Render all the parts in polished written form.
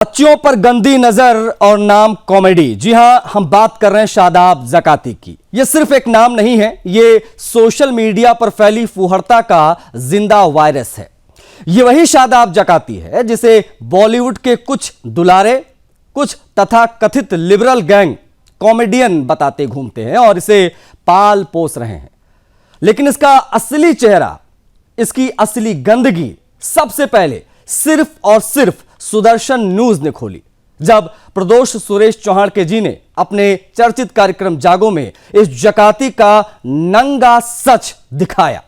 बच्चियों पर गंदी नजर और नाम कॉमेडी। जी हां, हम बात कर रहे हैं शादाब जकाती की। यह सिर्फ एक नाम नहीं है, यह सोशल मीडिया पर फैली फूहड़ता का जिंदा वायरस है। यह वही शादाब जकाती है जिसे बॉलीवुड के कुछ दुलारे, कुछ तथाकथित लिबरल गैंग कॉमेडियन बताते घूमते हैं और इसे पाल पोस रहे हैं। लेकिन इसका असली चेहरा, इसकी असली गंदगी सबसे पहले सिर्फ और सिर्फ सुदर्शन न्यूज ने खोली, जब प्रदोष सुरेश चौहान के जी ने अपने चर्चित कार्यक्रम जागो में इस जकाती का नंगा सच दिखाया।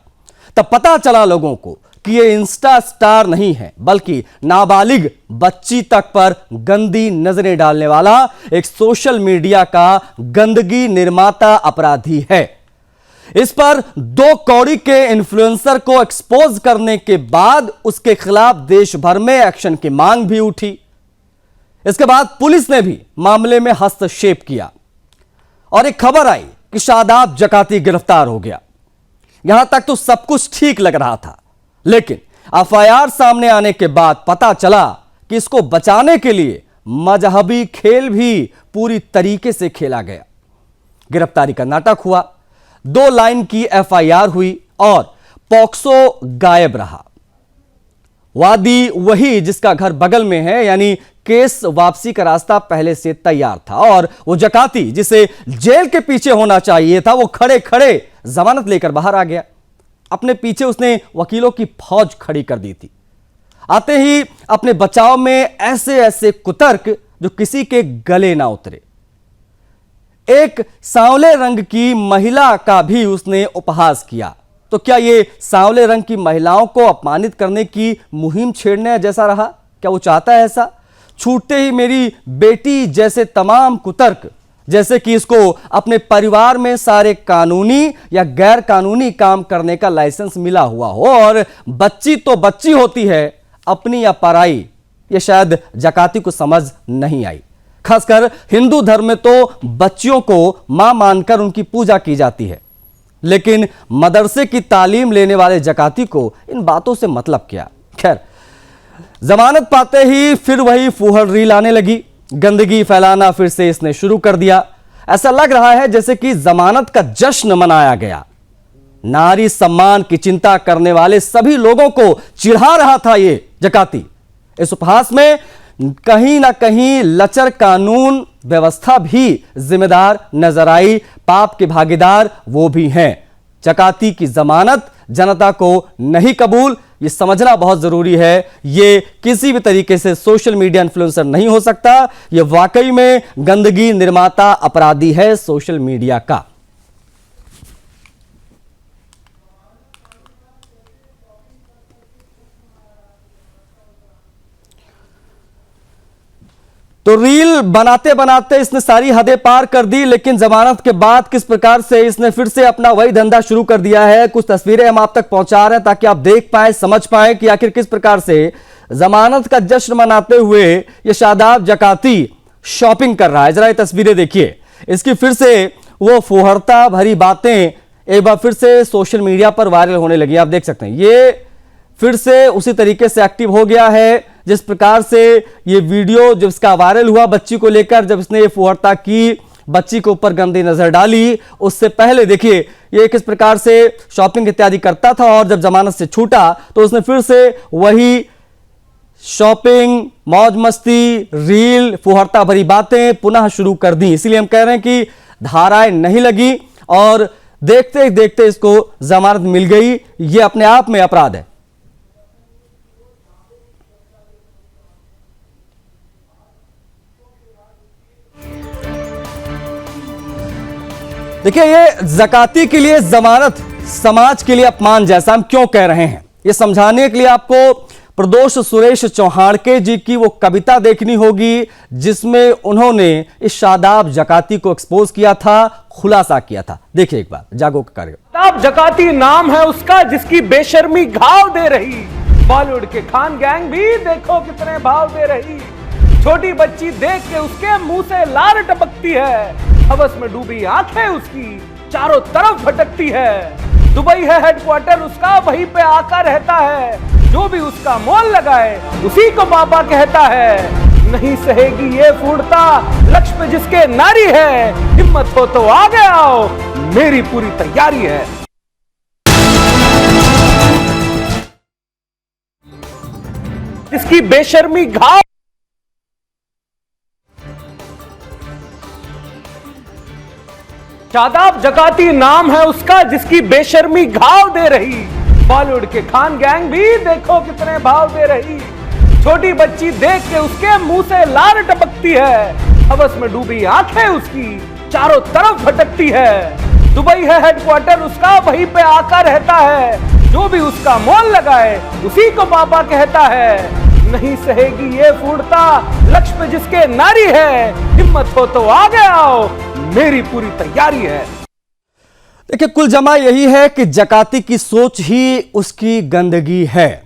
तब पता चला लोगों को कि ये इंस्टा स्टार नहीं है, बल्कि नाबालिग बच्ची तक पर गंदी नजरें डालने वाला एक सोशल मीडिया का गंदगी निर्माता अपराधी है। इस पर 2 कौड़ी के इन्फ्लुएंसर को एक्सपोज करने के बाद उसके खिलाफ देश भर में एक्शन की मांग भी उठी। इसके बाद पुलिस ने भी मामले में हस्तक्षेप किया और एक खबर आई कि शादाब जकाती गिरफ्तार हो गया। यहां तक तो सब कुछ ठीक लग रहा था, लेकिन एफआईआर सामने आने के बाद पता चला कि इसको बचाने के लिए मजहबी खेल भी पूरी तरीके से खेला गया। गिरफ्तारी का नाटक हुआ, 2 लाइन की एफआईआर हुई और पॉक्सो गायब रहा। वादी वही जिसका घर बगल में है, यानी केस वापसी का रास्ता पहले से तैयार था। और वो जकाती जिसे जेल के पीछे होना चाहिए था, वो खड़े खड़े जमानत लेकर बाहर आ गया। अपने पीछे उसने वकीलों की फौज खड़ी कर दी थी। आते ही अपने बचाव में ऐसे ऐसे कुतर्क जो किसी के गले ना उतरे। एक सांवले रंग की महिला का भी उसने उपहास किया। तो क्या ये सांवले रंग की महिलाओं को अपमानित करने की मुहिम छेड़ने जैसा रहा? क्या वो चाहता है ऐसा? छूटते ही मेरी बेटी जैसे तमाम कुतर्क, जैसे कि इसको अपने परिवार में सारे कानूनी या गैर कानूनी काम करने का लाइसेंस मिला हुआ हो, और बच्ची तो बच्ची होती है, अपनी या पराई, ये शायद जकाती को समझ नहीं आई। खासकर हिंदू धर्म में तो बच्चियों को मां मानकर उनकी पूजा की जाती है, लेकिन मदरसे की तालीम लेने वाले जकाती को इन बातों से मतलब क्या। खैर, जमानत पाते ही फिर वही फूहड़ रील आने लगी। गंदगी फैलाना फिर से इसने शुरू कर दिया। ऐसा लग रहा है जैसे कि जमानत का जश्न मनाया गया। नारी सम्मान की चिंता करने वाले सभी लोगों को चिढ़ा रहा था ये जकाती। इस उपहास में कहीं ना कहीं लचर कानून व्यवस्था भी जिम्मेदार नजर आई। पाप के भागीदार वो भी हैं। जकाती की जमानत जनता को नहीं कबूल, ये समझना बहुत जरूरी है। ये किसी भी तरीके से सोशल मीडिया इन्फ्लुएंसर नहीं हो सकता। ये वाकई में गंदगी निर्माता अपराधी है सोशल मीडिया का। तो रील बनाते बनाते इसने सारी हदें पार कर दी, लेकिन जमानत के बाद किस प्रकार से इसने फिर से अपना वही धंधा शुरू कर दिया है। कुछ तस्वीरें हम आप तक पहुंचा रहे हैं ताकि आप देख पाए, समझ पाए कि आखिर किस प्रकार से जमानत का जश्न मनाते हुए ये शादाब जकाती शॉपिंग कर रहा है। जरा ये तस्वीरें देखिए। इसकी फिर से वो फुहड़ता भरी बातें एक बार फिर से सोशल मीडिया पर वायरल होने लगी। आप देख सकते हैं ये फिर से उसी तरीके से एक्टिव हो गया है जिस प्रकार से ये वीडियो जब इसका वायरल हुआ बच्ची को लेकर, जब इसने ये फुहड़ता की, बच्ची के ऊपर गंदी नजर डाली, उससे पहले देखिए ये किस प्रकार से शॉपिंग इत्यादि करता था, और जब जमानत से छूटा तो उसने फिर से वही शॉपिंग, मौज मस्ती, रील, फुहड़ता भरी बातें पुनः शुरू कर दी। इसीलिए हम कह रहे हैं कि धाराएं नहीं लगी और देखते देखते इसको जमानत मिल गई। ये अपने आप में अपराध है। देखिए, ये जकाती के लिए जमानत समाज के लिए अपमान जैसा। हम क्यों कह रहे हैं ये समझाने के लिए आपको प्रदोष सुरेश चौहान के जी की वो कविता देखनी होगी जिसमें उन्होंने इस शादाब जकाती को एक्सपोज किया था, खुलासा किया था। देखिए एक बार जागो का कार्य। शादाब जकाती नाम है उसका जिसकी बेशर्मी घाव दे रही। बॉलीवुड के खान गैंग भी देखो कितने भाव दे रही। छोटी बच्ची देख के उसके मुंह से लार टपकती है। हवस में डूबी आंखें उसकी चारों तरफ भटकती है। दुबई है हेडक्वार्टर उसका, वहीं पे आका रहता है। जो भी उसका मोल लगाए उसी को बाबा कहता है। नहीं सहेगी ये फूटता लक्ष्य पे जिसके नारी है, हिम्मत हो तो आगे आओ, मेरी पूरी तैयारी है। जिसकी बेशर्मी घाव शादाब जकाती नाम है उसका, जिसकी बेशर्मी घाव दे रही। बॉलीवुड के खान गैंग भी देखो कितने भाव दे रही। छोटी बच्ची देख के उसके मुंह से लार टपकती है। हवस में डूबी आंखें उसकी चारों तरफ भटकती है। दुबई है हेडक्वार्टर उसका, वहीं पे आका रहता है। जो भी उसका मोल लगाए उसी को पापा कहता है। नहीं सहेगी ये फूटता लक्ष्य पे जिसके नारी है, हिम्मत हो तो आगे आओ, मेरी पूरी तैयारी है। देखिए, कुल जमा यही है कि जकाती की सोच ही उसकी गंदगी है।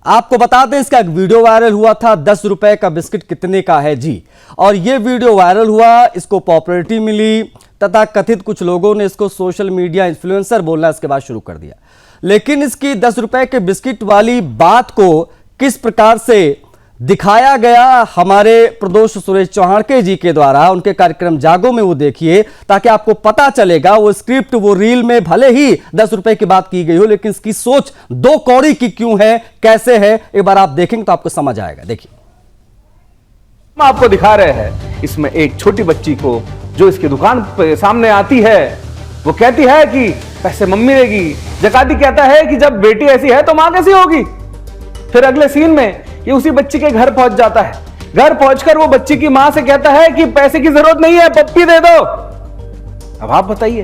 आपको बता दें, इसका एक वीडियो वायरल हुआ था, 10 रुपए का बिस्किट कितने का है जी। और यह वीडियो वायरल हुआ, इसको पॉपुलैरिटी मिली तथा कथित कुछ लोगों ने इसको सोशल मीडिया इन्फ्लुएंसर बोलना इसके बाद शुरू कर दिया। लेकिन इसकी 10 रुपए के बिस्किट वाली बात को किस प्रकार से दिखाया गया हमारे प्रदोष सुरेश चौहान जी के द्वारा उनके कार्यक्रम जागो में, वो देखिए ताकि आपको पता चलेगा। वो स्क्रिप्ट, वो रील में भले ही 10 रुपए की बात की गई हो, लेकिन इसकी सोच 2 कौड़ी की क्यों है, कैसे है, एक बार आप देखेंगे तो आपको समझ आएगा। देखिए, हम आपको दिखा रहे हैं इसमें एक छोटी बच्ची को जो इसकी दुकान पे सामने आती है, वो कहती है कि पैसे मम्मी देगी। जकाती कहता है कि जब बेटी ऐसी है तो मां कैसी होगी। फिर अगले सीन में ये उसी बच्ची के घर पहुंच जाता है। घर पहुंचकर वो बच्ची की मां से कहता है कि पैसे की जरूरत नहीं है, पप्पी दे दो। अब आप बताइए,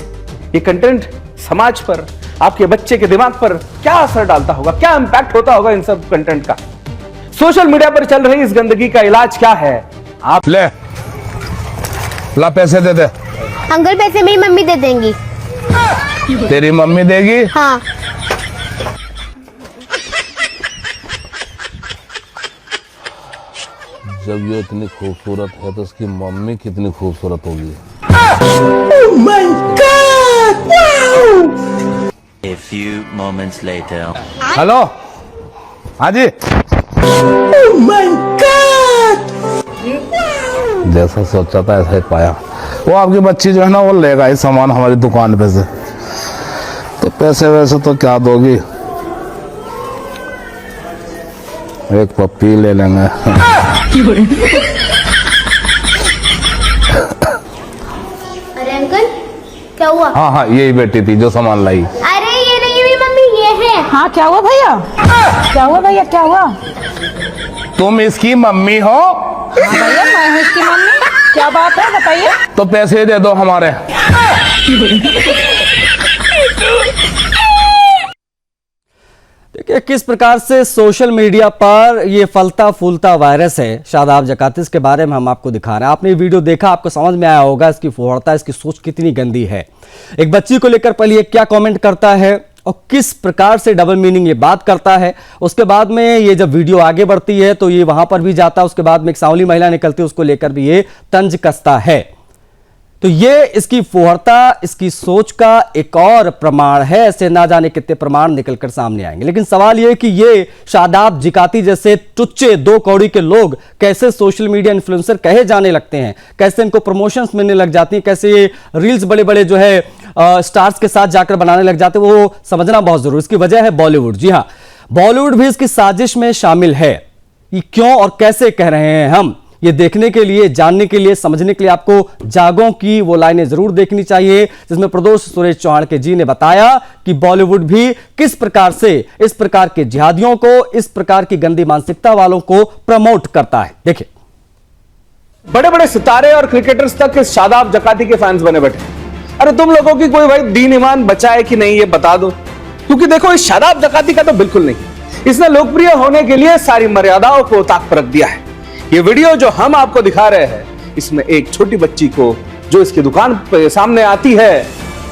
ये कंटेंट समाज पर, आपके बच्चे के दिमाग पर क्या असर डालता होगा, क्या इंपैक्ट होता होगा इन सब कंटेंट का। सोशल मीडिया पर चल रही इस गंदगी का इलाज क्या है? आप ले ला, पैसे दे दे। अंकल पैसे मेरी मम्मी दे देंगी। तेरी मम्मी देगी? हाँ। जब ये इतनी खूबसूरत है तो उसकी मम्मी कितनी खूबसूरत होगी। Oh my God! Wow! A few moments later. Hello, हाँ जी। Oh my God! जैसा सोचा था ऐसा ही पाया। वो आपकी बच्ची जो है ना, वो लेगा ही सामान हमारी दुकान पे से। तो पैसे वैसे तो क्या दोगी, एक पप्पी ले लेंगे। अरे अंकल, क्या हुआ? हाँ हाँ, यही बेटी थी जो सामान लाई। अरे ये नहीं मेरी मम्मी, ये है। हाँ, क्या हुआ भैया? क्या हुआ भैया, क्या हुआ? तुम इसकी मम्मी हो? हाँ भैया, मैं हूँ इसकी मम्मी। क्या बात है, बताइए। तो पैसे दे दो हमारे। देखिए किस प्रकार से सोशल मीडिया पर ये फलता फूलता वायरस है शादाब जकाती के बारे में हम आपको दिखा रहे हैं। आपने वीडियो देखा, आपको समझ में आया होगा इसकी फुहड़ता, इसकी सोच कितनी गंदी है। एक बच्ची को लेकर पहले ये क्या कमेंट करता है और किस प्रकार से डबल मीनिंग ये बात करता है। उसके बाद में ये जब वीडियो आगे बढ़ती है तो ये वहां पर भी जाता है। उसके बाद में एक सांवली महिला निकलती है, उसको लेकर भी ये तंज कसता है। तो ये इसकी फुहड़ता, इसकी सोच का एक और प्रमाण है। ऐसे ना जाने कितने प्रमाण निकलकर सामने आएंगे। लेकिन सवाल ये कि ये शादाब जकाती जैसे टुच्चे 2 कौड़ी के लोग कैसे सोशल मीडिया इन्फ्लुएंसर कहे जाने लगते हैं, कैसे इनको प्रमोशंस मिलने लग जाती हैं, कैसे ये रील्स बड़े बड़े जो है स्टार्स के साथ जाकर बनाने लग जाते हैं, वो समझना बहुत जरूरी। इसकी वजह है बॉलीवुड। जी हाँ, बॉलीवुड भी इसकी साजिश में शामिल है। ये क्यों और कैसे कह रहे हैं हम, ये देखने के लिए, जानने के लिए, समझने के लिए आपको जागों की वो लाइनें जरूर देखनी चाहिए, जिसमें प्रदोष सुरेश चौहान जी ने बताया कि बॉलीवुड भी किस प्रकार से इस प्रकार के जिहादियों को, इस प्रकार की गंदी मानसिकता वालों को प्रमोट करता है। देखिए, बड़े बड़े सितारे और क्रिकेटर्स तक इस शादाब जकाती के फैंस बने बैठे। अरे तुम लोगों की कोई भाई दीन ईमान बचा है कि नहीं, ये बता दो। क्योंकि देखो, इस शादाब जकाती का तो बिल्कुल नहीं। इसने लोकप्रिय होने के लिए सारी मर्यादाओं को ताक पर रख दिया है। ये वीडियो जो हम आपको दिखा रहे हैं, इसमें एक छोटी बच्ची को जो इसकी दुकान पे सामने आती है,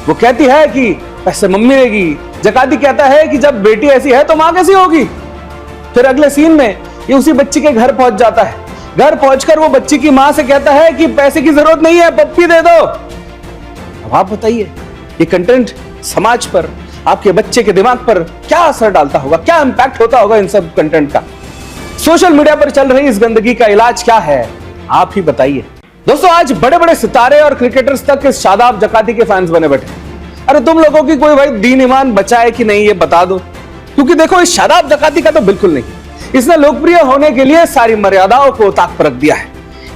वो कहती है कि पैसे मम्मी देगी। जकाती कहता है कि जब बेटी ऐसी है तो मां कैसी होगी। फिर अगले सीन में ये उसी बच्ची के घर पहुंच जाता है। घर पहुंचकर वो बच्ची की मां से कहता है कि पैसे की जरूरत नहीं है, पप्पी दे दो। अब आप बताइए, ये कंटेंट समाज पर, आपके बच्चे के दिमाग पर क्या असर डालता होगा, क्या इंपैक्ट होता होगा इन सब कंटेंट का। सोशल मीडिया पर चल रही इस गंदगी का इलाज क्या है, आप ही बताइए। दोस्तों, आज बड़े बड़े सितारे और क्रिकेटर्स तक इस शादाब जकाती के फैंस बने बैठे। अरे तुम लोगों की कोई भाई दीन ईमान बचा है कि नहीं, ये बता दो। क्योंकि देखो, इस शादाब जकाती का तो बिल्कुल नहीं। इसने लोकप्रिय होने के लिए सारी मर्यादाओं को ताक पर रख दिया है।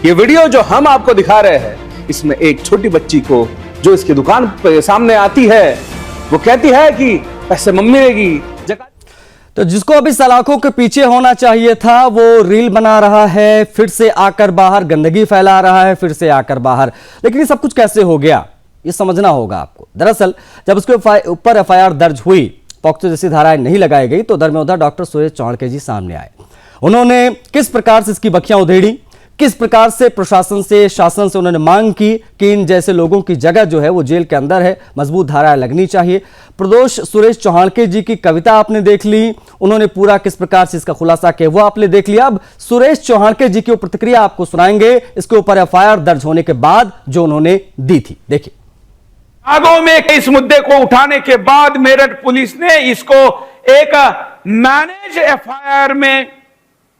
ये वीडियो जो हम आपको दिखा रहे हैं, इसमें एक छोटी बच्ची को जो इसकी दुकान पे सामने आती है, वो कहती है कि पैसे मम्मी देगी। तो जिसको अभी सलाखों के पीछे होना चाहिए था, वो रील बना रहा है, फिर से आकर बाहर गंदगी फैला रहा है, फिर से आकर बाहर। लेकिन ये सब कुछ कैसे हो गया, ये समझना होगा आपको। दरअसल जब उसके ऊपर एफआईआर दर्ज हुई, पॉक्सो जैसी धाराएं नहीं लगाई गई, तो उधर में उधर डॉक्टर सुरेश चौहान जी सामने आए। उन्होंने किस प्रकार से इसकी बखियां उधेड़ी, किस प्रकार से प्रशासन से, शासन से उन्होंने मांग की कि इन जैसे लोगों की जगह जो है वो जेल के अंदर है, मजबूत धाराएं लगनी चाहिए। प्रदोष सुरेश चौहान जी की कविता आपने देख ली, उन्होंने पूरा किस प्रकार से इसका खुलासा किया वो आपने देख लिया। अब सुरेश चौहान जी की प्रतिक्रिया आपको सुनाएंगे, इसके ऊपर एफआईआर दर्ज होने के बाद जो उन्होंने दी थी। देखिए, आगों में इस मुद्दे को उठाने के बाद मेरठ पुलिस ने इसको एक मैनेज एफआईआर में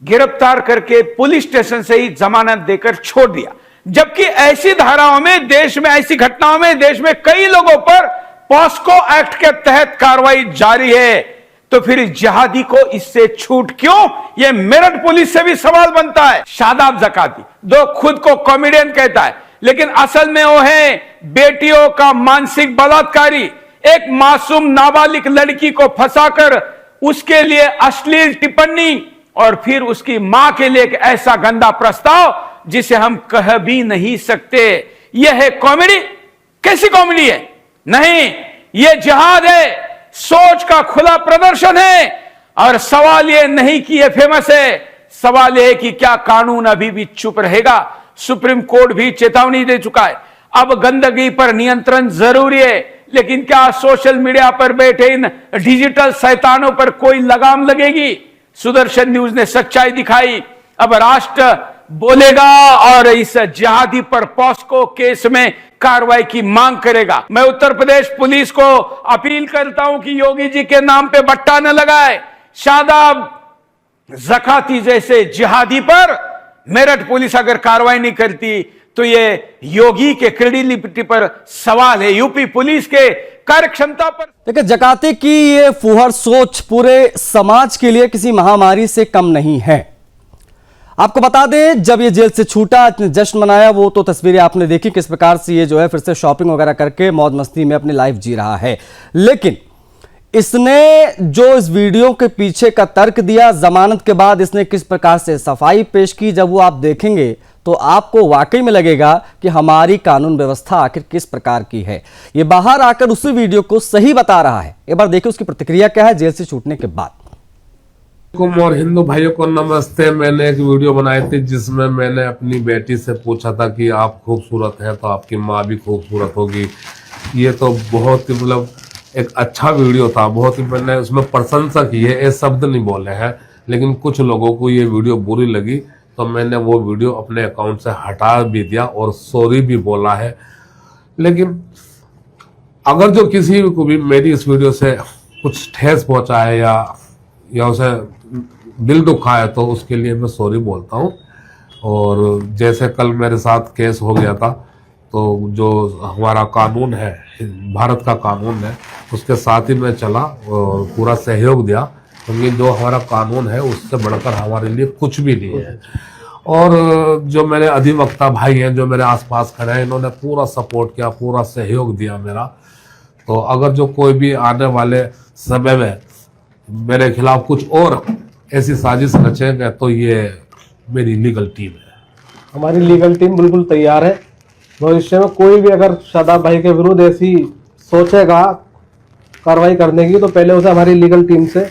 गिरफ्तार करके पुलिस स्टेशन से ही जमानत देकर छोड़ दिया। जबकि ऐसी धाराओं में, देश में ऐसी घटनाओं में, देश में कई लोगों पर पॉस्को एक्ट के तहत कार्रवाई जारी है, तो फिर जिहादी को इससे छूट क्यों? यह मेरठ पुलिस से भी सवाल बनता है। शादाब जकाती दो खुद को कॉमेडियन कहता है, लेकिन असल में वो है बेटियों का मानसिक बलात्कारी। एक मासूम नाबालिग लड़की को फंसाकर उसके लिए अश्लील टिप्पणी और फिर उसकी मां के लिए एक ऐसा गंदा प्रस्ताव जिसे हम कह भी नहीं सकते। यह है कॉमेडी? कैसी कॉमेडी है? नहीं, यह जिहाद है, सोच का खुला प्रदर्शन है। और सवाल यह नहीं कि यह फेमस है, सवाल यह है कि क्या कानून अभी भी चुप रहेगा? सुप्रीम कोर्ट भी चेतावनी दे चुका है। अब गंदगी पर नियंत्रण जरूरी है, लेकिन क्या सोशल मीडिया पर बैठे इन डिजिटल शैतानों पर कोई लगाम लगेगी? सुदर्शन न्यूज ने सच्चाई दिखाई। अब राष्ट्र बोलेगा और इस जिहादी पर पॉस्को केस में कार्रवाई की मांग करेगा। मैं उत्तर प्रदेश पुलिस को अपील करता हूं कि योगी जी के नाम पे बट्टा न लगाए। शादाब जकाती जैसे जिहादी पर मेरठ पुलिस अगर कार्रवाई नहीं करती तो ये योगी के क्रेडिबिलिटी पर सवाल है, यूपी पुलिस के कार्य क्षमता पर। देखिए, जकाती की ये फुहर सोच पूरे समाज के लिए किसी महामारी से कम नहीं है। आपको बता दें, जब ये जेल से छूटा, इतने जश्न मनाया, वो तो तस्वीरें आपने देखी किस प्रकार से ये जो है फिर से शॉपिंग वगैरह करके मौज मस्ती में अपनी लाइफ जी रहा है। लेकिन इसने जो इस वीडियो के पीछे का तर्क दिया, जमानत के बाद इसने किस प्रकार से सफाई पेश की, जब वो आप देखेंगे तो आपको वाकई में लगेगा कि हमारी कानून व्यवस्था आखिर किस प्रकार की है। ये बाहर आकर उसी वीडियो को सही बता रहा है। एक बार देखिए उसकी प्रतिक्रिया क्या है जेल से छूटने के बाद। और हिंदू भाइयों को नमस्ते। मैंने एक वीडियो बनाई थी जिसमें मैंने अपनी बेटी से पूछा था कि आप खूबसूरत हैं तो आपकी माँ भी खूबसूरत होगी। ये तो बहुत ही मतलब एक अच्छा वीडियो था, बहुत ही मैंने उसमें प्रशंसा की है, ये शब्द नहीं बोले हैं। लेकिन कुछ लोगों को ये वीडियो बुरी लगी तो मैंने वो वीडियो अपने अकाउंट से हटा भी दिया और सॉरी भी बोला है। लेकिन अगर जो किसी को भी मेरी इस वीडियो से कुछ ठेस पहुंचा है या उसे दिल दुखा है तो उसके लिए मैं सॉरी बोलता हूं। और जैसे कल मेरे साथ केस हो गया था, तो जो हमारा कानून है, भारत का कानून है, उसके साथ ही मैं चला और पूरा सहयोग दिया, क्योंकि जो हमारा कानून है उससे बढ़कर हमारे लिए कुछ भी नहीं है। और जो मेरे अधिवक्ता भाई हैं जो मेरे आसपास खड़े हैं, इन्होंने पूरा सपोर्ट किया, पूरा सहयोग दिया मेरा। तो अगर जो कोई भी आने वाले समय में मेरे खिलाफ कुछ और ऐसी साजिश रचेंगे तो ये मेरी लीगल टीम है। हमारी लीगल टीम बिल्कुल तैयार है। भविष्य में कोई भी अगर शादाब भाई के विरुद्ध ऐसी सोचेगा कार्रवाई करने की, तो पहले उसे हमारी लीगल टीम से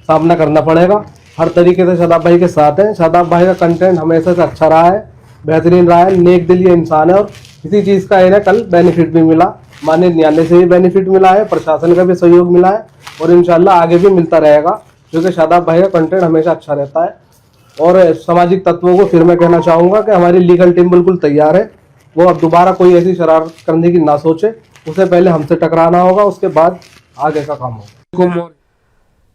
सामना करना पड़ेगा। हर तरीके से शादाब भाई के साथ हैं। शादाब भाई का कंटेंट हमेशा से अच्छा रहा है, बेहतरीन रहा है, नेक दिल ये इंसान है। और इसी चीज़ का इन्हें कल बेनिफिट भी मिला, माननीय न्यायालय से भी बेनिफिट मिला है, प्रशासन का भी सहयोग मिला है और इंशाल्लाह आगे भी मिलता रहेगा, क्योंकि शादाब भाई का कंटेंट हमेशा अच्छा रहता है। और सामाजिक तत्वों को फिर मैं कहना चाहूँगा कि हमारी लीगल टीम बिल्कुल तैयार है। वो अब दोबारा कोई ऐसी शरारत करने की ना सोचे, उसे पहले हमसे टकराना होगा, उसके बाद आगे का काम होगा।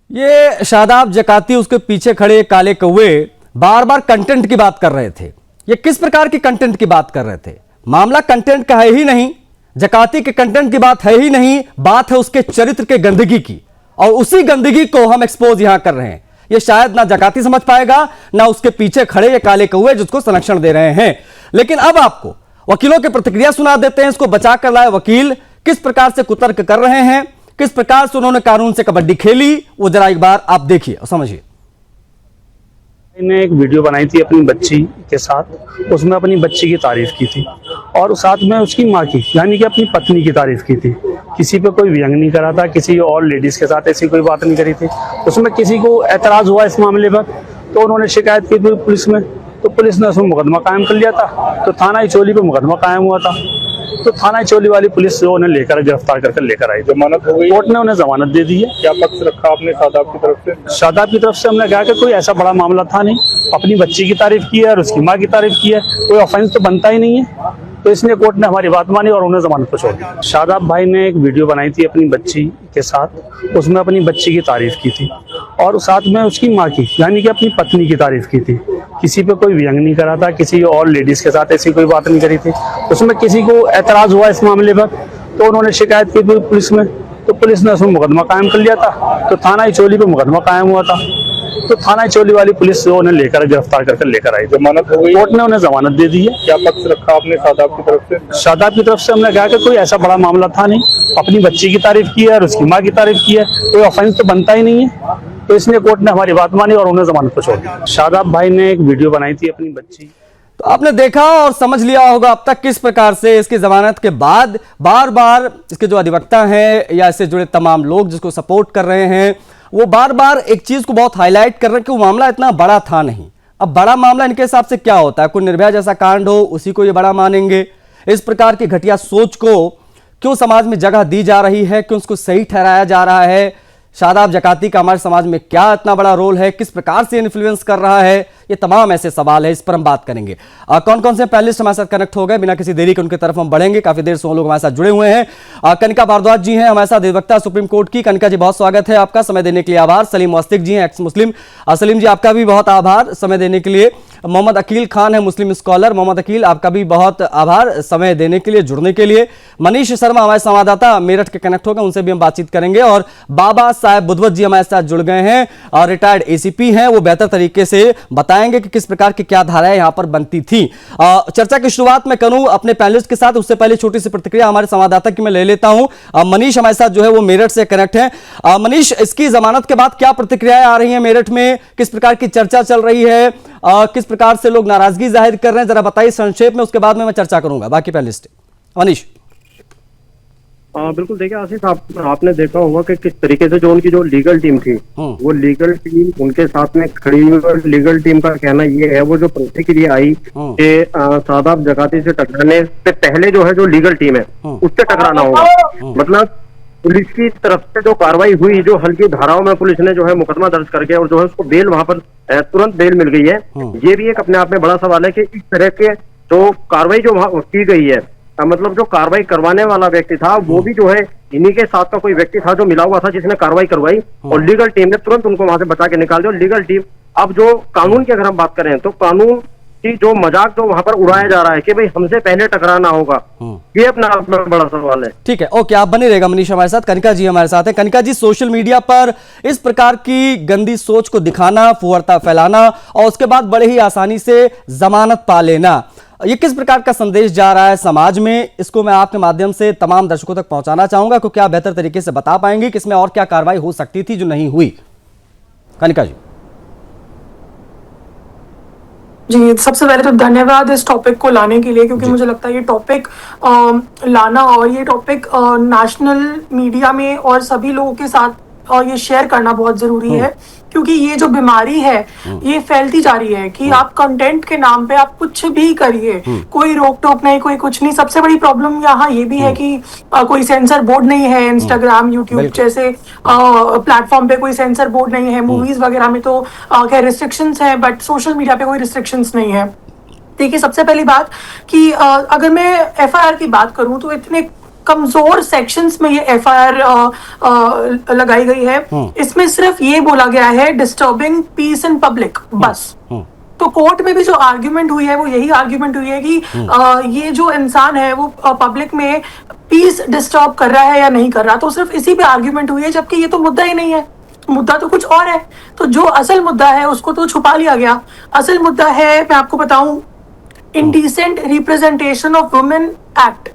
ये शादाब जकाती, उसके पीछे खड़े काले कौवे, बार बार कंटेंट की बात कर रहे थे। ये किस प्रकार की कंटेंट की बात कर रहे थे? मामला कंटेंट का है ही नहीं, जकाती के कंटेंट की बात है ही नहीं, बात है उसके चरित्र के गंदगी की, और उसी गंदगी को हम एक्सपोज यहां कर रहे हैं। ये शायद ना जकाती समझ पाएगा, ना उसके पीछे खड़े ये काले कौवे जिसको संरक्षण दे रहे हैं। लेकिन अब आपको वकीलों की प्रतिक्रिया सुना देते हैं। इसको बचा कर लाए वकील किस प्रकार से कुतर्क कर रहे हैं, किस प्रकार से उन्होंने कानून से कबड्डी खेली, वो जरा एक बार आप देखिए और समझिए। मैंने एक वीडियो बनाई थी अपनी बच्ची के साथ, उसमें अपनी बच्ची की तारीफ की थी और साथ में उसकी माँ की, यानी कि अपनी पत्नी की तारीफ की थी। किसी पे कोई व्यंग नहीं करा था, किसी और लेडीज के साथ ऐसी कोई बात नहीं करी थी। उसमें किसी को एतराज हुआ इस मामले पर, तो उन्होंने शिकायत की थी पुलिस में, तो पुलिस ने उसमें मुकदमा कायम कर लिया था। तो थाना इचोली पे मुकदमा कायम हुआ था, तो थाना इचोली वाली पुलिस जो उन्हें लेकर गिरफ्तार करके लेकर आई। जमानत हो गई, कोर्ट ने उन्हें जमानत दे दी है। क्या पक्ष रखा आपने शादाब की तरफ से? शादाब की तरफ से हमने कहा कि कोई ऐसा बड़ा मामला था नहीं, अपनी बच्ची की तारीफ की है और उसकी माँ की तारीफ की है, कोई ऑफेंस तो बनता ही नहीं है। तो इसलिए कोर्ट ने हमारी बात मानी और उन्हें जमानत पर छोड़ दिया। शादाब भाई ने एक वीडियो बनाई थी अपनी बच्ची के साथ, उसमें अपनी बच्ची की तारीफ की थी और साथ में उसकी माँ की, यानी कि अपनी पत्नी की तारीफ की थी। किसी पे कोई व्यंग नहीं करा था, किसी और लेडीज के साथ ऐसी कोई बात नहीं करी थी। उसमें किसी को एतराज हुआ इस मामले पर, तो उन्होंने शिकायत की थी पुलिस में, तो पुलिस ने उसमें मुकदमा कायम कर लिया था। तो थाना इचोली पे मुकदमा कायम हुआ था, तो थाना इचोली वाली पुलिस जो उन्हें लेकर गिरफ्तार करके लेकर आई। जमानत हो गई, कोर्ट ने उन्हें जमानत दे दी है। क्या पक्ष रखा आपने शादाब की तरफ से? शादाब की तरफ से हमने कहा कि कोई ऐसा बड़ा मामला था नहीं, अपनी बच्ची की तारीफ की है और उसकी माँ की तारीफ की है, कोई ऑफेंस तो बनता ही नहीं है। तो इसलिए कोर्ट ने हमारी बात मानी और उन्हें जमानत पर छोड़ दिया। शादाब भाई ने एक वीडियो बनाई थी अपनी बच्ची। तो आपने देखा और समझ लिया होगा अब तक किस प्रकार से इसकी जमानत के बाद बार बार इसके जो अधिवक्ता हैं या इससे जुड़े तमाम लोग जिसको सपोर्ट कर रहे हैं, वो बार बार एक चीज को बहुत हाईलाइट कर रहे हैं कि वो मामला इतना बड़ा था नहीं। अब बड़ा मामला इनके हिसाब से क्या होता है? कोई निर्भया जैसा कांड हो उसी को ये बड़ा मानेंगे? इस प्रकार की घटिया सोच को क्यों समाज में जगह दी जा रही है, क्यों उसको सही ठहराया जा रहा है? शादाब जकाती का हमारे समाज में क्या इतना बड़ा रोल है, किस प्रकार से इन्फ्लुएंस कर रहा है? ये तमाम ऐसे सवाल है, इस पर हम बात करेंगे। कौन कौन से पैनलिस्ट हमारे साथ कनेक्ट हो गए, बिना किसी देरी के उनकी तरफ हम बढ़ेंगे। काफी देर से वो लोग हमारे साथ जुड़े हुए हैं। कनिका भारद्वाज जी हैं हमारे साथ, अधिवक्ता सुप्रीम कोर्ट की। कनिका जी बहुत स्वागत है आपका, समय देने के लिए आभार। सलीम वास्तिक जी हैं, एक्स मुस्लिम। सलीम जी आपका भी बहुत आभार समय देने के लिए। मोहम्मद अकील खान है, मुस्लिम स्कॉलर। मोहम्मद अकील आपका भी बहुत आभार समय देने के लिए, जुड़ने के लिए। मनीष शर्मा हमारे संवाददाता मेरठ के कनेक्ट हो गए, उनसे भी हम बातचीत करेंगे। और बाबा साहब बुधवत जी हमारे साथ जुड़ गए हैं और रिटायर्ड एसीपी हैं, वो बेहतर तरीके से बताएंगे कि किस प्रकार की क्या धाराएं यहां पर बनती थी। चर्चा की शुरुआत मैं करूं अपने पैनलिस्ट के साथ, उससे पहले छोटी सी प्रतिक्रिया हमारे संवाददाता की मैं ले लेता हूं। मनीष हमारे साथ जो है वो मेरठ से कनेक्ट है। मनीष, इसकी जमानत के बाद क्या प्रतिक्रियाएं आ रही हैं मेरठ में, किस प्रकार की चर्चा चल रही है, किस प्रकार से लोग नाराजगी जाहिर कर रहे हैं, जरा बताइए संक्षेप में, उसके बाद में मैं चर्चा करूंगा बाकी पैनलिस्ट। मनीष। बिल्कुल, देखिए आशीष, आपने देखा होगा कि किस तरीके से जो उनकी जो लीगल टीम थी, वो लीगल टीम उनके साथ में खड़ी हुई, और लीगल टीम का कहना ये है, वो जो प्रतिक्रिया आई कि शादाब जकाती से टकराने से पहले जो है जो लीगल टीम है उससे टकराना होगा। मतलब पुलिस की तरफ से जो कार्रवाई हुई, जो हल्की धाराओं में पुलिस ने जो है मुकदमा दर्ज करके और जो है उसको बेल वहां पर तुरंत बेल मिल गई है, ये भी एक अपने आप में बड़ा सवाल है कि इस तरह के जो कार्रवाई जो वहां की गई है, मतलब जो कार्रवाई करवाने वाला व्यक्ति था वो भी जो है इन्हीं के साथ का कोई व्यक्ति था जो मिला हुआ था, जिसने कार्रवाई करवाई और लीगल टीम ने तुरंत उनको वहां से बचा के निकाल दिया। लीगल टीम अब जो कानून की अगर हम बात करें तो कानून की जो मजाक जो वहां पर उड़ाया जा रहा है कि भाई हमसे पहले टकराना होगा, ये अपना आप में बड़ा सवाल है। ठीक है, ओके, आप बने रहेगा मनीष हमारे साथ। कनिका जी हमारे साथ है। कनिका जी, सोशल मीडिया पर इस प्रकार की गंदी सोच को दिखाना, फुहरता फैलाना और उसके बाद बड़े ही आसानी से जमानत पा लेना, ये किस प्रकार का संदेश जा रहा है समाज में? इसको मैं आपके माध्यम से तमाम दर्शकों तक पहुंचाना चाहूंगा, क्योंकि आप बेहतर तरीके से बता पाएंगे कि इसमें और क्या कार्रवाई हो सकती थी जो नहीं हुई। कनिका जी। जी, सबसे पहले तो धन्यवाद इस टॉपिक को लाने के लिए, क्योंकि मुझे लगता है ये टॉपिक लाना और ये टॉपिक नेशनल मीडिया में और सभी लोगों के साथ और ये शेयर करना बहुत जरूरी है, क्योंकि ये जो बीमारी है ये फैलती जा रही है कि आप कंटेंट के नाम पे आप कुछ भी करिए, कोई रोक टोक नहीं, कोई कुछ नहीं। सबसे बड़ी प्रॉब्लम यहाँ ये भी है कि कोई सेंसर बोर्ड नहीं है। इंस्टाग्राम, यूट्यूब जैसे प्लेटफॉर्म पे कोई सेंसर बोर्ड नहीं है। मूवीज वगैरह में तो क्या रिस्ट्रिक्शंस है, बट सोशल मीडिया पे कोई रिस्ट्रिक्शंस नहीं है। देखिए, सबसे पहली बात कि अगर मैं एफआईआर की बात करूं तो इतने कमजोर सेक्शंस में ये एफआईआर लगाई गई है। इसमें सिर्फ ये बोला गया है डिस्टर्बिंग पीस इन पब्लिक, बस। तो कोर्ट में भी जो आर्ग्यूमेंट हुई है वो यही आर्ग्यूमेंट हुई है कि ये जो इंसान है वो पब्लिक में पीस डिस्टर्ब कर रहा है या नहीं कर रहा, तो सिर्फ इसी पे आर्ग्यूमेंट हुई है, जबकि ये तो मुद्दा ही नहीं है, मुद्दा तो कुछ और है। तो जो असल मुद्दा है उसको तो छुपा लिया गया। असल मुद्दा है, मैं आपको बताऊं, indecent representation of women act.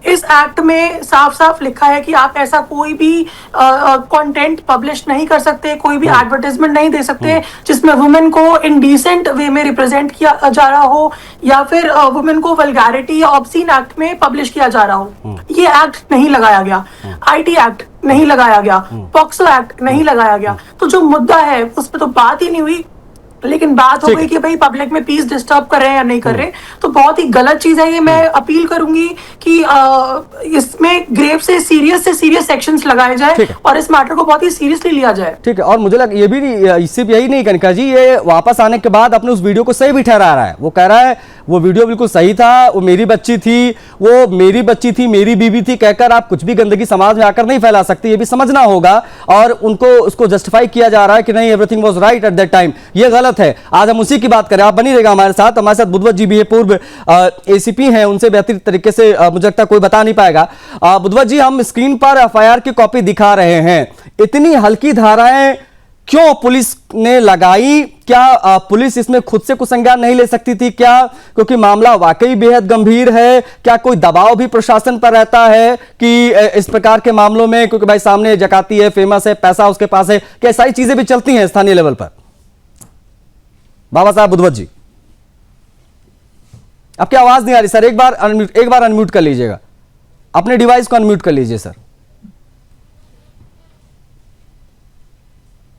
इस एक्ट में साफ साफ लिखा है कि आप ऐसा कोई भी कंटेंट पब्लिश नहीं कर सकते, कोई भी एडवर्टाइजमेंट नहीं दे सकते जिसमें वुमेन को इंडिसेंट वे में रिप्रेजेंट किया जा रहा हो या फिर वुमेन को वल्गैरिटी या ऑब्सीन एक्ट में पब्लिश किया जा रहा हो। ये एक्ट नहीं लगाया गया, आईटी एक्ट नहीं लगाया गया, पॉक्सो एक्ट नहीं लगाया गया। तो जो मुद्दा है उस पर तो बात ही नहीं हुई, लेकिन बात हो गई कि भाई पब्लिक में पीस डिस्टर्ब कर रहे हैं या नहीं कर रहे, तो बहुत ही गलत चीज है ये। मैं अपील करूंगी कि इसमें ग्रेव से सीरियस सेक्शंस लगाए जाए और इस मैटर को बहुत ही सीरियसली लिया जाए। ठीक है, और मुझे लगा ये भी सिर्फ यही नहीं कनिका जी, ये वापस आने के बाद अपने उस वीडियो को सही भी ठहरा रहा है। वो कह रहा है वो वीडियो बिल्कुल सही था, वो मेरी बच्ची थी, वो मेरी बच्ची थी, मेरी बीवी थी कहकर आप कुछ भी गंदगी समाज में आकर नहीं फैला सकते, ये भी समझना होगा। और उनको उसको जस्टिफाई किया जा रहा है कि नहीं everything was right at that time, ये गलत है। आज हम उसी की बात करें, आप बनी रहेगा हमारे साथ बुद्धवत जी भी है, पूर्व एसीपी हैं, उनसे बेहतर तरीके से मुझे लगता है कोई बता नहीं पाएगा। बुद्धवत जी, हम स्क्रीन पर एफआईआर की कॉपी दिखा रहे हैं, इतनी हल्की धाराएं क्यों पुलिस ने लगाई? क्या पुलिस इसमें खुद से कुछ संज्ञान नहीं ले सकती थी क्या? क्योंकि मामला वाकई बेहद गंभीर है। क्या कोई दबाव भी प्रशासन पर रहता है कि इस प्रकार के मामलों में, क्योंकि भाई सामने जकाती है, फेमस है, पैसा उसके पास है, क्या सारी चीजें भी चलती हैं स्थानीय लेवल पर? बाबा साहब बुद्धवत जी, आपकी आवाज नहीं आ रही सर, एक बार अनम्यूट कर लीजिएगा, अपने डिवाइस को अनम्यूट कर लीजिए सर।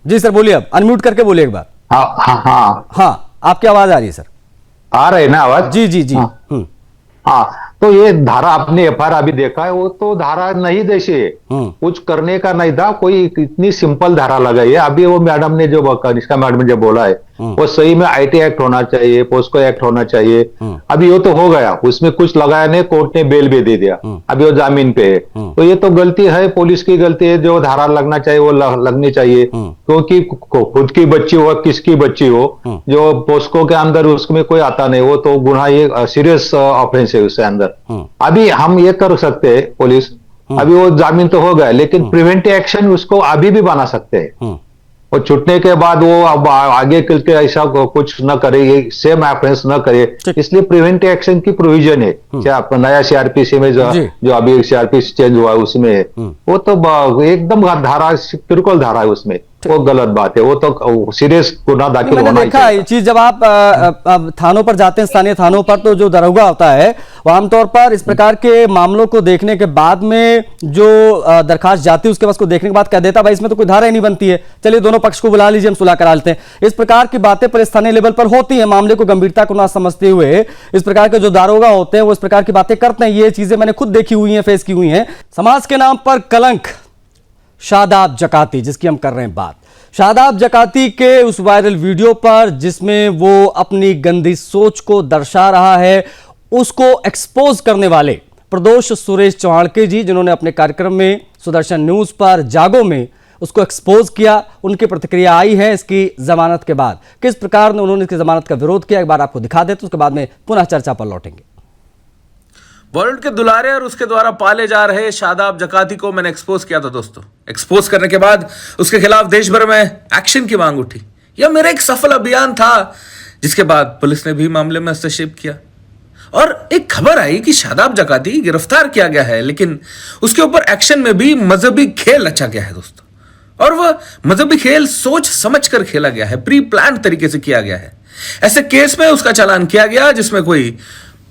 जी सर बोलिए, अब अनम्यूट करके बोलिए एक बार। हाँ, आपकी आवाज आ रही है सर। आ रही है ना आवाज? जी जी जी। हाँ, तो ये धारा आपने एफआईआर अभी देखा है, वो तो धारा नहीं जैसे कुछ करने का नहीं था, कोई इतनी सिंपल धारा लगाई है। अभी वो मैडम ने जो कनिष्का मैडम ने जो बोला है वो सही में आईटी एक्ट होना चाहिए, पोस्को एक्ट होना चाहिए। अभी वो तो हो गया, उसमें कुछ लगाया नहीं, कोर्ट ने बेल भी दे दिया, अभी वो जामीन पे है। तो ये तो गलती है, पुलिस की गलती है। जो धारा लगना चाहिए वो लगनी चाहिए, क्योंकि खुद की बच्ची हो किसकी बच्ची हो, जो पोस्को के अंदर उसमें कोई आता नहीं, वो तो गुनाह, ये सीरियस ऑफेंस है उसके अंदर। अभी हम ये कर सकते हैं, पुलिस अभी वो जामीन तो हो गया, लेकिन प्रिवेंटिव एक्शन उसको अभी भी बना सकते हैं। और छूटने के बाद वो अब आगे चल के ऐसा कुछ न करे, ये सेम ऑफेंस न करे, इसलिए प्रिवेंटिव एक्शन की प्रोविजन है। क्या नया सीआरपीसी में जो अभी सीआरपीसी चेंज हुआ है उसमें है, वो तो एकदम धारा बिल्कुल धारा है उसमें, वो गलत बात है, वो तो सीरियस गुनाह दाखिल होना मैंने देखा ये चीज, जब आप थानों पर जाते हैं, स्थानीय थानों पर, तो जो दरोगा होता है वो आमतौर पर इस प्रकार के मामलों को देखने के बाद में जो दरखास्त जाती है उसके बाद उसको देखने के बाद कह देता भाई इसमें तो कोई धारा ही नहीं बनती है, चलिए दोनों पक्ष को बुला लीजिए, हम सुलह करा लेते हैं। इस प्रकार की बातें पर स्थानीय लेवल पर होती है, मामले को गंभीरता को ना समझते हुए इस प्रकार के जो दारोगा होते हैं वो इस प्रकार की बातें करते हैं। ये चीजें मैंने खुद देखी हुई हैं, फेस की हुई हैं। समाज के नाम पर कलंक, शादाब जकाती जिसकी हम कर रहे हैं बात, शादाब जकाती के उस वायरल वीडियो पर जिसमें वो अपनी गंदी सोच को दर्शा रहा है, उसको एक्सपोज करने वाले प्रदोष सुरेश चौहाड़के जी, जिन्होंने अपने कार्यक्रम में सुदर्शन न्यूज पर जागो में उसको एक्सपोज किया, उनकी प्रतिक्रिया आई है इसकी जमानत के बाद। किस प्रकार उन्होंने इसकी जमानत का विरोध किया, एक बार आपको दिखा देते, उसके बाद में पुनः चर्चा पर लौटेंगे। बॉलीवुड के दुलारे और उसके द्वारा पाले जा रहे शादाब जकाती को मैंने एक्सपोज किया था दोस्तों। एक्सपोज करने के बाद उसके खिलाफ देश भर में एक्शन की मांग उठी। यह मेरा एक सफल अभियान था, जिसके बाद पुलिस ने भी मामले में हस्तक्षेप किया और एक खबर आई कि शादाब जकाती गिरफ्तार किया गया है, लेकिन उसके ऊपर एक्शन में भी मजहबी खेल रचा गया है दोस्तों। और वह मजहबी खेल सोच समझ कर खेला गया है, प्री प्लान तरीके से किया गया है। ऐसे केस में उसका चालान किया गया जिसमें कोई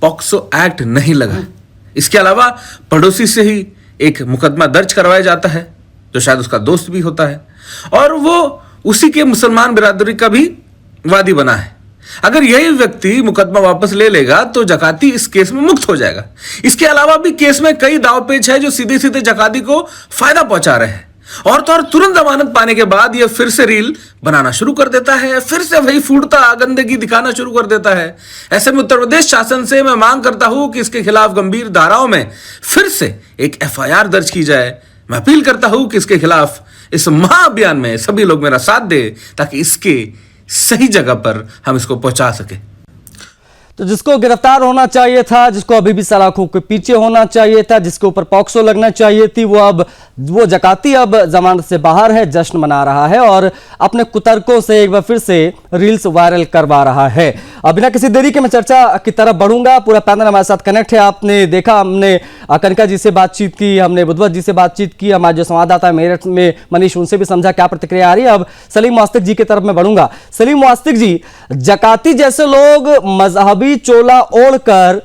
पॉक्सो एक्ट नहीं लगा। इसके अलावा पड़ोसी से ही एक मुकदमा दर्ज करवाया जाता है, जो शायद उसका दोस्त भी होता है, और वो उसी के मुसलमान बिरादरी का भी वादी बना है। अगर यही व्यक्ति मुकदमा वापस ले लेगा तो जकाती इस केस में मुक्त हो जाएगा। इसके अलावा भी केस में कई दावपेच है जो सीधे सीधे जकाती को फायदा पहुंचा रहे हैं। और तो और तुरंत जमानत पाने के बाद यह फिर से रील बनाना शुरू कर देता है, फिर से वही फूटता गंदगी दिखाना शुरू कर देता है। ऐसे में उत्तर प्रदेश शासन से मैं मांग करता हूं कि इसके खिलाफ गंभीर धाराओं में फिर से एक एफआईआर दर्ज की जाए। मैं अपील करता हूं कि इसके खिलाफ इस महाअभियान में सभी लोग मेरा साथ दे, ताकि इसके सही जगह पर हम इसको पहुंचा सके। तो जिसको गिरफ्तार होना चाहिए था, जिसको अभी भी सलाखों के पीछे होना चाहिए था, जिसके ऊपर पॉक्सो लगना चाहिए थी, वो जकाती अब जमानत से बाहर है, जश्न मना रहा है और अपने कुतर्कों से एक बार फिर से रील्स वायरल करवा रहा है। अब बिना किसी देरी के मैं चर्चा की तरफ बढ़ूंगा। पूरा पैनल हमारे साथ कनेक्ट है। आपने देखा, हमने कनका जी से बातचीत की, हमने बुधवत जी से बातचीत की, हमारे जो संवाददाता मेरठ में मनीष, उनसे भी समझा क्या प्रतिक्रिया आ रही है। अब सलीम वास्तिक जी की तरफ मैं बढ़ूंगा। सलीम वास्तिक जी, जकाती जैसे लोग मजहबी चोला ओढ़कर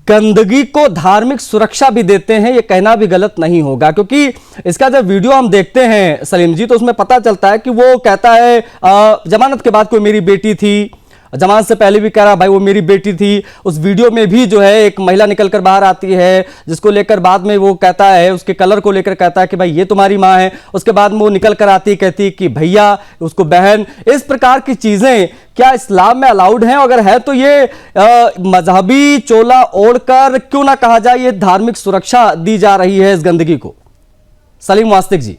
गंदगी को धार्मिक सुरक्षा भी देते हैं, यह कहना भी गलत नहीं होगा, क्योंकि इसका जब वीडियो हम देखते हैं सलीम जी, तो उसमें पता चलता है कि वो कहता है जमानत के बाद कोई मेरी बेटी थी, जमानत से पहले भी कह रहा भाई वो मेरी बेटी थी। उस वीडियो में भी जो है एक महिला निकलकर बाहर आती है, जिसको लेकर बाद में वो कहता है, उसके कलर को लेकर कहता है कि भाई ये तुम्हारी माँ है। उसके बाद में वो निकल कर आती है, कहती है कि भैया, उसको बहन। इस प्रकार की चीजें क्या इस्लाम में अलाउड हैं? अगर है तो ये मजहबी चोला ओढ़कर क्यों ना कहा जाए ये धार्मिक सुरक्षा दी जा रही है इस गंदगी को? सलीम वास्तिक जी,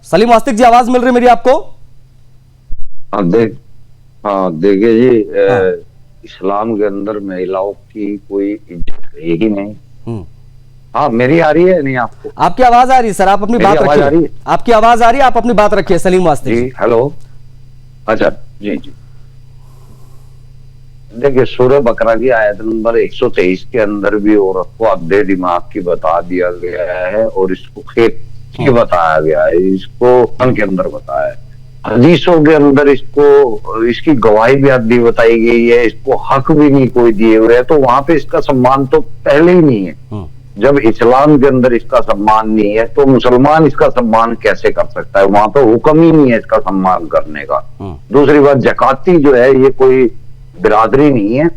सलीम वास्तिक जी, आवाज मिल रही मेरी आपको? देखिए जी, इस्लाम के अंदर महिलाओं की कोई इज्जत है ही नहीं। हाँ, मेरी आ रही है नहीं आपको? आपकी आवाज आ रही है सर, आप अपनी बात रखिए। आपकी आवाज आ रही है, आप अपनी बात रखिए सलीम वास्तिक जी। हेलो, अच्छा जी जी। देखिए, सूरह बकरा की आयत नंबर 123 के अंदर भी औरत को अब्दे दिमाग की बता दिया गया है और इसको खेत की बताया गया है, इसको के अंदर बताया है। हदीसों के अंदर इसको, इसकी गवाही भी आदि बताई गई है, इसको हक भी नहीं कोई दिए हुए है, तो वहां पे इसका सम्मान तो पहले ही नहीं है। जब इस्लाम के अंदर इसका सम्मान नहीं है तो मुसलमान इसका सम्मान कैसे कर सकता है? वहां तो हुक्म ही नहीं है इसका सम्मान करने का। दूसरी बात, जकाती जो है ये कोई बिरादरी नहीं है।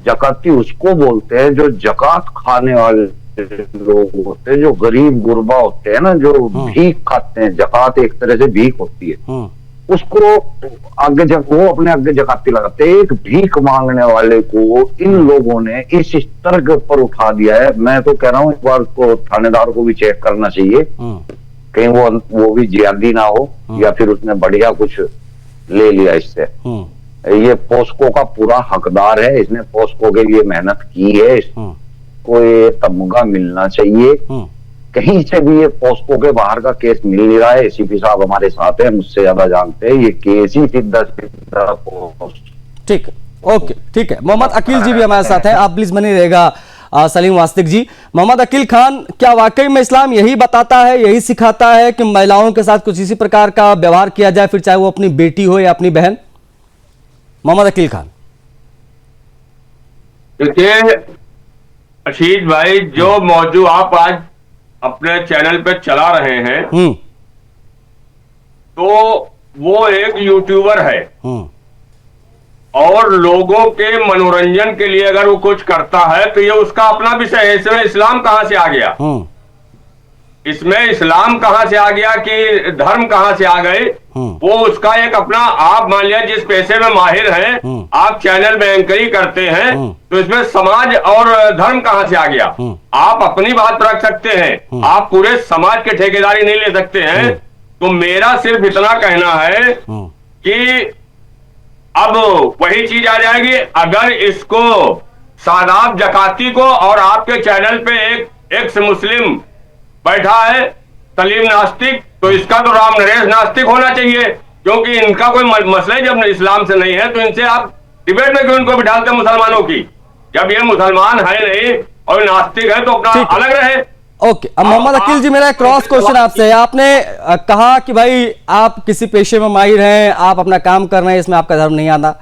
जकाती उसको बोलते हैं जो जकात खाने वाले लोग होते हैं, जो गरीब गुरबा होते हैं ना, जो भीख खाते हैं। जकात एक तरह से भीख होती है, उसको आगे वो अपने आगे जकाती लगाते हैं। एक भीख मांगने वाले को इन लोगों ने इस स्तर के ऊपर उठा दिया है। मैं तो कह रहा हूँ, एक बार को थानेदार को भी चेक करना चाहिए, कहीं वो भी जियादी ना हो या फिर उसने बढ़िया कुछ ले लिया इससे। ये पोस्को का पूरा हकदार है, इसने पोस्को के लिए मेहनत की है, इसको ये तमगा मिलना चाहिए। कहीं से भी ये पोस्को के बाहर का केस मिल नहीं रहा है। एसीपी साहब हमारे साथ हैं, मुझसे ज्यादा जानते हैं, ये केस ही सीधा ठीक, ओके, ठीक है। मोहम्मद अकील जी भी हमारे साथ हैं, आप प्लीज बने रहेगा सलीम वास्तिक जी। मोहम्मद अकील खान, क्या वाकई में इस्लाम यही बताता है, यही सिखाता है कि महिलाओं के साथ कुछ इसी प्रकार का व्यवहार किया जाए, फिर चाहे वो अपनी बेटी हो या अपनी बहन? मोहम्मद अकील खान। देखिए अशीष भाई, जो मौजू आप आज अपने चैनल पे चला रहे हैं, तो वो एक यूट्यूबर है और लोगों के मनोरंजन के लिए अगर वो कुछ करता है तो ये उसका अपना विषय है। इसमें इस्लाम कहां से आ गया? इसमें इस्लाम कहां से आ गया कि धर्म कहां से आ गए? वो उसका एक अपना, आप मान लिया जिस पैसे में माहिर हैं, आप चैनल में एंकरी करते हैं, तो इसमें समाज और धर्म कहां से आ गया? आप अपनी बात रख सकते हैं, आप पूरे समाज के ठेकेदारी नहीं ले सकते हैं। तो मेरा सिर्फ इतना कहना है कि अब वही चीज आ जाएगी। अगर इसको शादाब जकाती को और आपके चैनल पे एक एक्स मुस्लिम बैठा है सलीम नास्तिक, तो इसका तो राम नरेश नास्तिक होना चाहिए, क्योंकि इनका कोई मसला ही जब इस्लाम से नहीं है तो इनसे आप डिबेट में क्यों इनको बिठाते हैं मुसलमानों की? जब ये मुसलमान है नहीं और नास्तिक है तो अपना अलग रहे। ओके, अब मोहम्मद अकील जी, मेरा क्रॉस क्वेश्चन आपसे है। आपने कहा कि भाई आप किसी पेशे में माहिर हैं, आप अपना काम कर रहे हैं, इसमें आपका धर्म नहीं आता।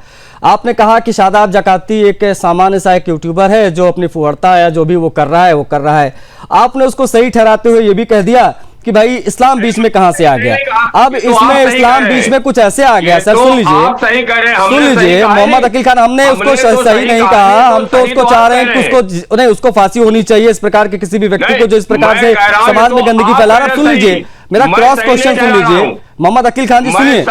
आपने कहा कि शादाब जकाती एक सामान्य सा एक यूट्यूबर है जो अपनी फुहरता है, जो भी वो कर रहा है वो कर रहा है। आपने उसको सही ठहराते हुए ये भी कह दिया कि भाई इस्लाम बीच में कहां से आ गया? अब इसमें इस्लाम बीच में कुछ ऐसे आ गया। सर सुन लीजिए, सुन लीजिए मोहम्मद अकील खान, हमने उसको सही नहीं कहा, हम तो उसको चाह रहे हैं कि उसको फांसी होनी चाहिए, इस प्रकार के किसी भी व्यक्ति को जो इस प्रकार से समाज में गंदगी फैला रहा है। सुन लीजिए, मेरा क्रॉस क्वेश्चन सुन लीजिए मोहम्मद अकील खान जी, सुनिए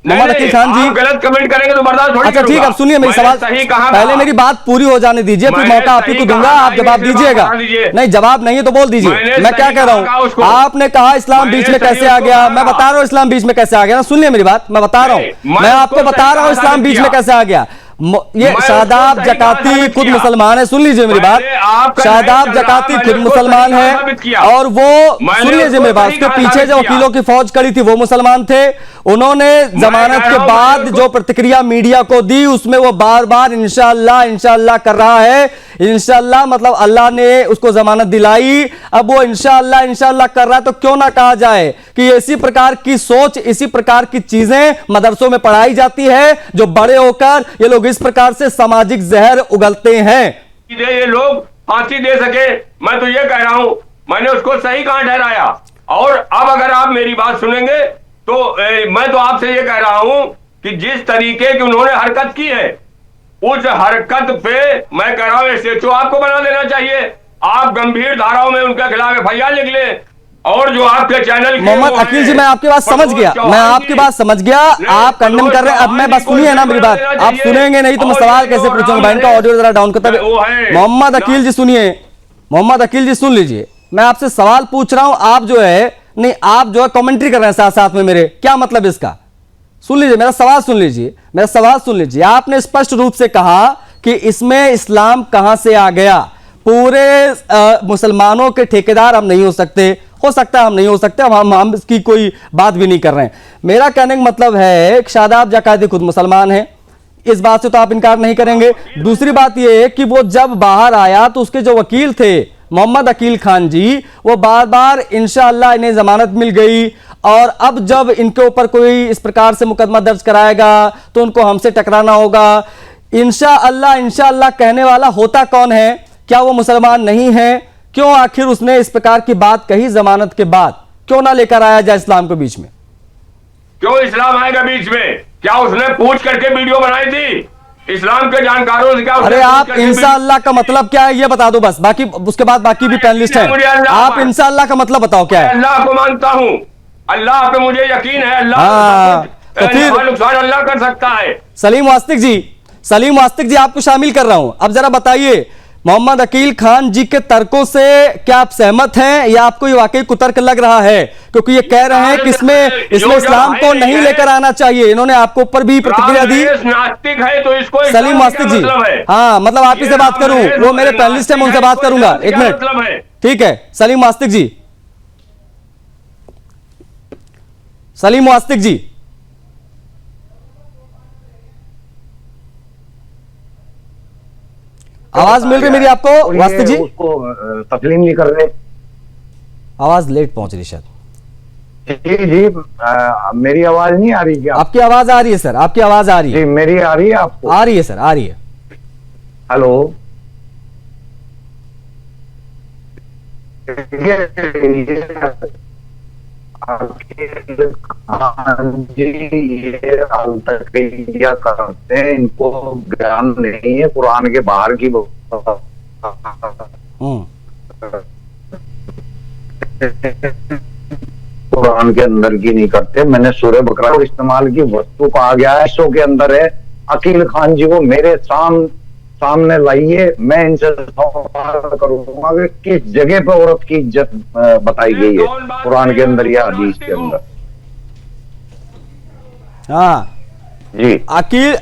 मोहम्मद अकील खान जी, गलत कमेंट करेंगे तो बर्दाश्त थोड़ी अच्छा ठीक है, अब सुनिए मेरी सवाल, पहले मेरी बात पूरी हो जाने दीजिए, फिर मौका आप ही को दूंगा, आप जवाब दीजिएगा। नहीं, जवाब नहीं है तो बोल दीजिए। मैं क्या कह रहा हूं, आपने कहा इस्लाम बीच में कैसे आ गया, मैं बता रहा हूं इस्लाम बीच में कैसे आ गया। सुनिए मेरी बात, मैं बता रहा हूं, मैं आपको बता रहा हूं इस्लाम बीच में कैसे आ गया। ये शादाब जकाती खुद मुसलमान है, सुन लीजिए मेरी बात, शादाब जकाती खुद मुसलमान है, और वो सुन लीजिए मेरी बात, उसके पीछे जो वकीलों की फौज खड़ी थी वो मुसलमान थे। उन्होंने जमानत के बाद जो प्रतिक्रिया मीडिया को दी उसमें वो बार बार इंशाअल्लाह इंशाअल्लाह कर रहा है। इंशाअल्लाह मतलब अल्लाह ने उसको जमानत दिलाई, अब वो इंशाअल्लाह इंशाअल्लाह कर रहा है, तो क्यों ना कहा जाए कि इसी प्रकार की सोच, इसी प्रकार की चीजें मदरसों में पढ़ाई जाती है, जो बड़े होकर ये लोग इस प्रकार से सामाजिक जहर उगलते हैं। ये लोग फांसी दे सके, मैं तो ये कह रहा हूं, मैंने उसको सही कहां ठहराया। और अब अगर आप मेरी बात सुनेंगे तो मैं तो आपसे ये कह रहा हूं कि जिस तरीके की उन्होंने हरकत की है, उस हरकत पे मैं कह रहा हूं SHO आपको बना देना चाहिए। आप गंभीर धाराओं में उनके खिलाफ FIR लिख ले, और जो आपके चैनल मोहम्मद अकील जी, मैं आपकी बात समझ गया, मैं आपकी बात समझ गया, आप कंडेम कर रहे हैं। अब मैं बस सुनिए ना मेरी बात, आप सुनेंगे नहीं तो मैं सवाल कैसे पूछूंगा। बहन का ऑडियो जरा डाउन करता है। मोहम्मद अकील जी सुनिए, मोहम्मद अकील जी सुन लीजिए, मैं आपसे सवाल पूछ रहा हूं, आप जो है नहीं, आप जो है कमेंट्री कर रहे हैं साथ साथ में मेरे, क्या मतलब इसका? सुन लीजिए मेरा सवाल, सुन लीजिए मेरा सवाल, सुन लीजिए। आपने स्पष्ट रूप से कहा कि इसमें इस्लाम कहां से आ गया, पूरे मुसलमानों के ठेकेदार हम नहीं हो सकते, हो सकता है हम नहीं हो सकते, हम इसकी कोई बात भी नहीं कर रहे हैं। मेरा कहने का मतलब है कि शादाब जकाती खुद मुसलमान है, इस बात से तो आप इनकार नहीं करेंगे। दूसरी बात यह है कि वो जब बाहर आया तो उसके जो वकील थे मोहम्मद अकील खान जी, वो बार बार इंशाअल्लाह इन्हें जमानत मिल गई, और अब जब इनके ऊपर कोई इस प्रकार से मुकदमा दर्ज कराएगा तो उनको हमसे टकराना होगा। इंशाअल्लाह इंशाअल्लाह कहने वाला होता कौन है? क्या वो मुसलमान नहीं है? क्यों आखिर उसने इस प्रकार की बात कही जमानत के बाद? क्यों ना लेकर आया जाए इस्लाम को बीच में? क्यों इस्लाम आएगा बीच में? क्या उसने पूछ करके वीडियो बनाई थी इस्लाम के जानकारों से? क्या अरे आप इंशाअल्लाह का मतलब क्या है ये बता दो बस, बाकी उसके बाद बाकी भी पैनलिस्ट हैं। आप इंशाअल्लाह का मतलब बताओ क्या है? अल्लाह को मानता हूँ, अल्लाह पे मुझे यकीन है, अल्लाह तो फिर नुकसान अल्लाह कर सकता है। सलीम वास्तिक जी आपको शामिल कर रहा हूं। अब जरा बताइए, मोहम्मद अकील खान जी के तर्कों से क्या आप सहमत हैं या आपको ये वाकई कुतर्क लग रहा है? क्योंकि ये कह रहे हैं कि इसमें इस्लाम को नहीं लेकर आना चाहिए, इन्होंने आपको ऊपर भी प्रतिक्रिया दी। नास्तिक है तो इसको सलीम वास्तिक जी, हाँ मतलब आप ही से बात करूं, वो मेरे पैनलिस्ट हैं, मैं उनसे बात करूंगा। एक मिनट, ठीक है सलीम वास्तिक जी, सलीम वास्तिक जी, आवाज मिल रही मेरी आपको? वास्तिक जी उसको तस्लीम नहीं कर रहे, आवाज लेट पहुंच रही शायद। जी मेरी आवाज नहीं आ रही क्या? आपकी आवाज आ रही है सर, आपकी आवाज आ रही है। जी मेरी आ रही है आपको? आ रही है सर, आ रही है। हेलो, ये करते हैं, इनको ज्ञान नहीं है कुरान के बाहर की। कुरान के अंदर की नहीं करते। मैंने सूरह बकरा को इस्तेमाल की वस्तु कहा गया है, शो के अंदर है। अकील खान जी को मेरे सामने लाइए, मैं इनसे सवाल करूंगा कि किस जगह पे औरत की इज्जत बताई गई है कुरान के अंदर या हदीस के अंदर। हाँ जी,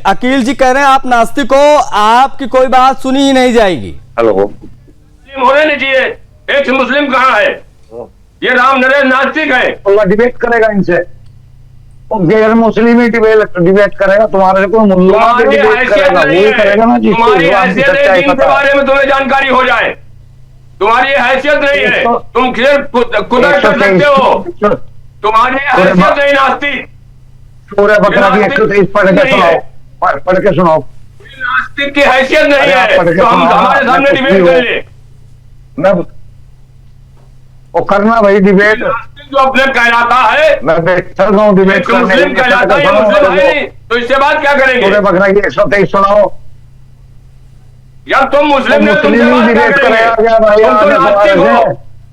अकील जी कह रहे हैं आप नास्तिक हो, आपकी कोई बात सुनी ही नहीं जाएगी। हेलो, मुस्लिम होने नहीं चाहिए, एक मुस्लिम कहाँ है? ये राम नरेश नास्तिक है। अल्लाह डिबेट करेगा इनसे, गैर मुस्लिम ही डिबेट करेगा, तुम्हारे से कोई मुल्ला डिबेट करेगा, वही करेगा ना। तुम्हारी हैसियत नहीं, दिन के बारे में तुम्हें जानकारी हो जाए, तुम्हारी हैसियत नहीं है, तुम कुदरत कर सकते हो, तुम्हारी हैसियत नहीं नास्तिक। सूरह बकरा की 123 पढ़ के सुनाओ। नास्तिक की हैसियत नहीं है तो हम हमारे सामने डिबेट कर ले। मैं वो करना भाई डिबेट, जो अपने कहलाता है, मैं चल रहा हूँ डिबेट करने। मुस्लिम कहलाता है, मुस्लिम है नहीं, तो इससे बात क्या करेंगे? सूरह बकरा की 123 सुनाओ। यार तुम मुस्लिम डिबेट करेगा क्या भाई?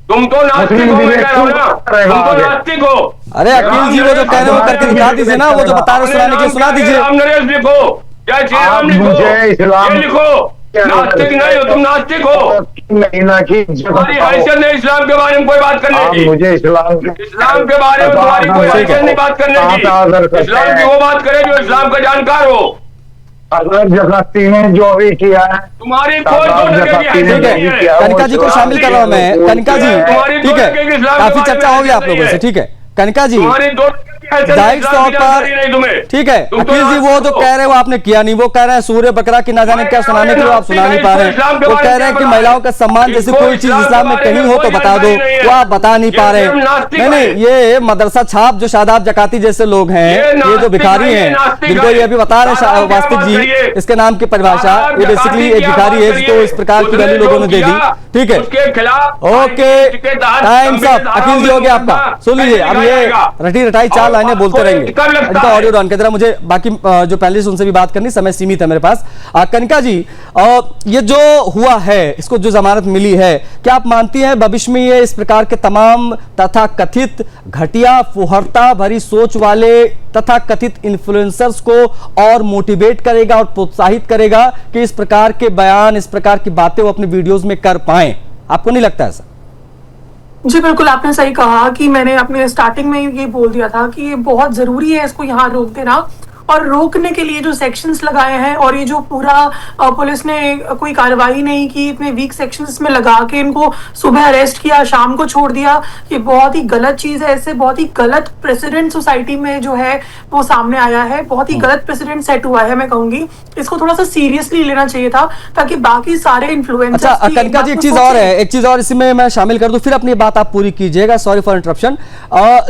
तुम तो नास्तिक हो, मैं कह रहा हूं ना, तुम तो नास्तिक हो। अरे अकील जी वो जो कह रहे हो करके दिखा दीजिए ना, वो जो बता रहे सुनाने के सुना दीजिए। राम नरेश लिखो, क्या चाहिए राम लिखो, ये लिखो, नास्तिक नहीं हो तुम, नास्तिक हो। महीना की तुम्हारी हैसियत नहीं इस्लाम के बारे में कोई बात करने की, मुझे इस्लाम के बारे में तुम्हारी कोई हैसियत नहीं बात करने की। इस्लाम की वो बात करे जो इस्लाम का जानकार हो। अगर जकाती ने जो भी किया है तुम्हारी कोई ठीक है, कनिका जी को शामिल कर रहा हूं मैं। कनिका जी ठीक है, काफी चर्चा हो गया आप लोगों से, ठीक है कनिका जी, जाहिर तौर पर ठीक है। अकील जी वो जो कह रहे हो आपने किया नहीं, वो कह रहे हैं सूर्य बकरा की ना जाने क्या सुनाने के लिए आप सुना नहीं पा रहे हैं। वो कह रहे हैं कि महिलाओं का सम्मान जैसी कोई चीज इस्लाम में कहीं हो तो बता दो, वो आप बता नहीं पा रहे हैं। नहीं, ये मदरसा छाप जो शादाब जकाती जैसे लोग हैं, ये जो भिखारी हैं जिनको ये अभी बता रहे हैं वास्तिक जी, इसके नाम की परिभाषा, ये बेसिकली एक भिखारी है जिसको इस प्रकार की वैल्यू लोगों ने दे दी, ठीक है। ओके, टाइम सब अकील जी हो गया आपका। सुन लीजिए, अब ये रटी रटाई चार लाइनें बोलते रहेंगे। इनका ऑडियो डॉन के जरा मुझे बाकी जो पैनलिस्ट उनसे भी बात करनी, समय सीमित है मेरे पास। कनिका जी, ये जो हुआ है, इसको जो जमानत मिली है, क्या आप मानती हैं भविष्य में ये इस प्रकार के तमाम तथा कथित घटिया फुहरता भरी सोच वाले तथा कथित इन्फ्लुएंसर्स को और मोटिवेट करेगा और प्रोत्साहित करेगा कि इस प्रकार के बयान, इस प्रकार की बातें वो अपने वीडियोज में कर पाए? आपको नहीं लगता ऐसा? जी बिल्कुल, आपने सही कहा कि मैंने अपने स्टार्टिंग में ये बोल दिया था कि ये बहुत जरूरी है इसको यहाँ रोक देना, और रोकने के लिए जो सेक्शंस लगाए हैं और ये जो पूरा पुलिस ने कोई कार्रवाई नहीं की, इतने वीक सेक्शंस में लगा के इनको सुबह अरेस्ट किया, शाम को छोड़ दिया, ये बहुत ही गलत चीज है। इससे बहुत ही गलत प्रेसिडेंट सोसाइटी में जो है वो सामने आया है, बहुत ही गलत प्रेसिडेंट सेट हुआ है। मैं कहूंगी इसको थोड़ा सा सीरियसली लेना चाहिए था ताकि बाकी सारे इन्फ्लुएंसर्स। अच्छा कनिका जी, एक चीज और है, एक चीज और इसमें मैं शामिल कर दूं, फिर अपनी बात आप पूरी कीजिएगा, सॉरी फॉर इंटरप्शन।